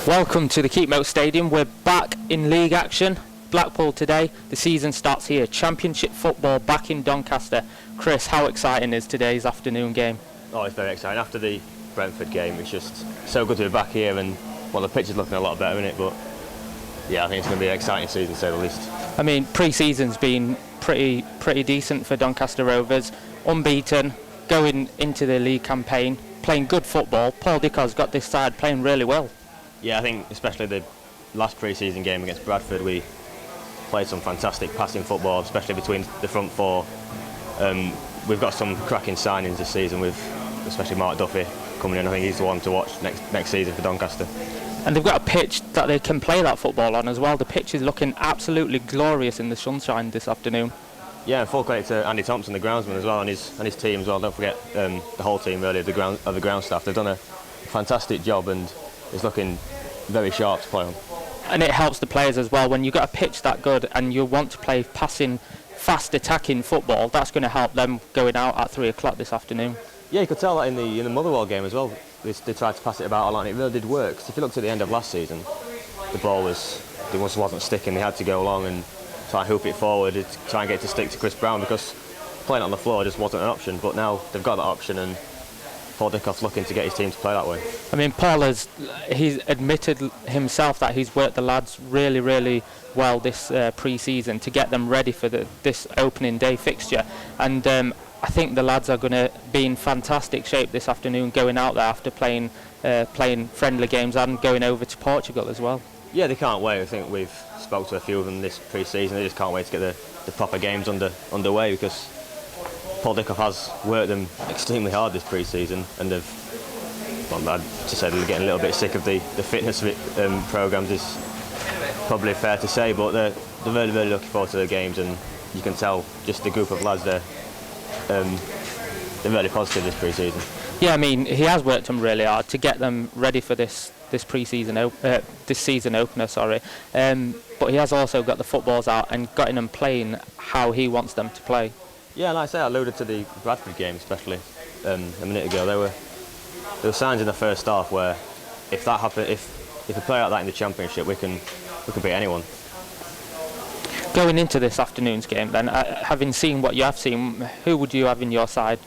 Welcome to the Keepmoat Stadium. We're back in league action. Blackpool today. The season starts here. Championship football back in Doncaster. Chris, how exciting is today's afternoon game? Oh, it's very exciting. After the Brentford game, it's just so good to be back here, and well, the pitch is looking a lot better, isn't it? But yeah, I think it's going to be an exciting season, to say the least. I mean, pre-season's been pretty decent for Doncaster Rovers. Unbeaten, going into the league campaign, playing good football. Paul Dicko's got this side playing really well. Yeah, I think especially the last pre-season game against Bradford, we played some fantastic passing football, especially between the front four. We've got some cracking signings this season, with especially Mark Duffy coming in. I think he's the one to watch next season for Doncaster. And they've got a pitch that they can play that football on as well. The pitch is looking absolutely glorious in the sunshine this afternoon. Yeah, and full credit to Andy Thompson, the groundsman, as well, and his team as well. Don't forget the whole team really, of the ground staff. They've done a fantastic job, and it's looking very sharp to play on. And it helps the players as well. When you've got a pitch that good and you want to play passing, fast attacking football, that's going to help them going out at 3 o'clock this afternoon. Yeah, you could tell that in the Motherwell game as well. They tried to pass it about a lot, and it really did work. Because if you looked at the end of last season, the ball wasn't sticking. They had to go along and try and hoop it forward, to try and get it to stick to Chris Brown, because playing it on the floor just wasn't an option. But now they've got that option, and Paul Dicko's looking to get his team to play that way. I mean, Paul he's admitted himself that he's worked the lads really well this pre-season to get them ready for this opening day fixture, and I think the lads are going to be in fantastic shape this afternoon, going out there after playing friendly games and going over to Portugal as well. Yeah, they can't wait. I think we've spoke to a few of them this pre-season. They just can't wait to get the proper games underway, because Paul Dicko has worked them extremely hard this pre-season, and I'd just say they're getting a little bit sick of the fitness programmes, is probably fair to say, but they're really looking forward to the games, and you can tell just the group of lads there, they're really positive this pre-season. Yeah, I mean, he has worked them really hard to get them ready for this season opener, sorry. But he has also got the footballs out and gotten them playing how he wants them to play. Yeah, like I say, I alluded to the Bradford game especially a minute ago. There were signs in the first half where if that happened, if we play like that in the Championship, we can beat anyone. Going into this afternoon's game, then, having seen what you have seen, who would you have in your side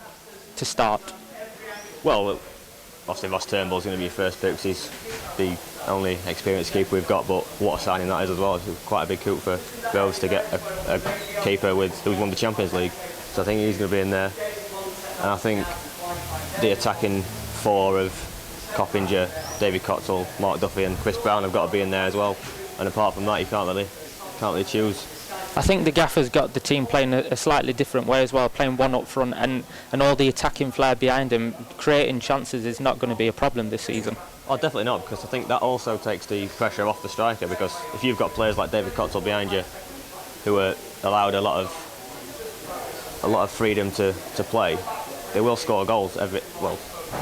to start? Well, obviously Ross Turnbull's going to be your first pick, because he's the only experienced keeper we've got, but what a signing that is as well. It's quite a big coup for Rovers to get a keeper who's won the Champions League. So I think he's going to be in there. And I think the attacking four of Coppinger, David Cottle, Mark Duffy and Chris Brown have got to be in there as well. And apart from that, you can't really choose. I think the gaffer's got the team playing a slightly different way as well, playing one up front and all the attacking flair behind him. Creating chances is not going to be a problem this season. Oh, definitely not, because I think that also takes the pressure off the striker, because if you've got players like David Cottle behind you who are allowed a lot of freedom to play, they will score goals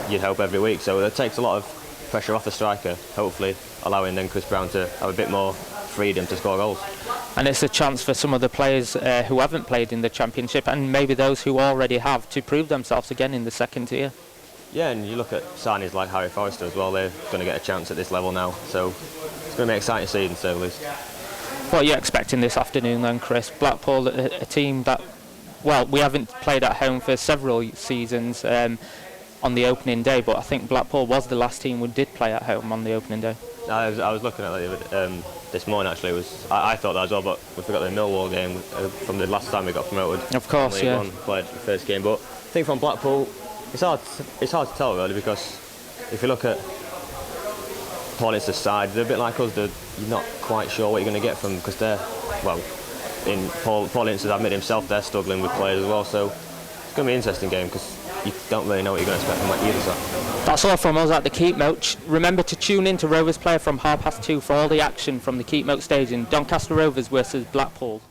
you'd hope every week. So it takes a lot of pressure off the striker, hopefully allowing then Chris Brown to have a bit more freedom to score goals. And it's a chance for some of the players who haven't played in the Championship, and maybe those who already have, to prove themselves again in the second tier. Yeah, and you look at signings like Harry Forrester as well. They're going to get a chance at this level now, so it's going to be an exciting season, to say the least. What are you expecting this afternoon then, Chris? Blackpool, a team that, well, we haven't played at home for several seasons on the opening day, but I think Blackpool was the last team who did play at home on the opening day. I was looking at that this morning, actually. I thought that as well, but we forgot the Millwall game from the last time we got promoted. Of course, yeah. Played the first game, but I think from Blackpool, it's hard to tell really, because if you look at Paul Ince's side, they're a bit like us. You're not quite sure what you're going to get from them, because Paul Ince has admitted himself they're struggling with players as well. So it's going to be an interesting game, because you don't really know what you're going to expect from either side. That's all from us at the Keepmoat. Remember to tune in to Rovers Player from 2:30 for all the action from the Keepmoat Stadium. Doncaster Rovers versus Blackpool.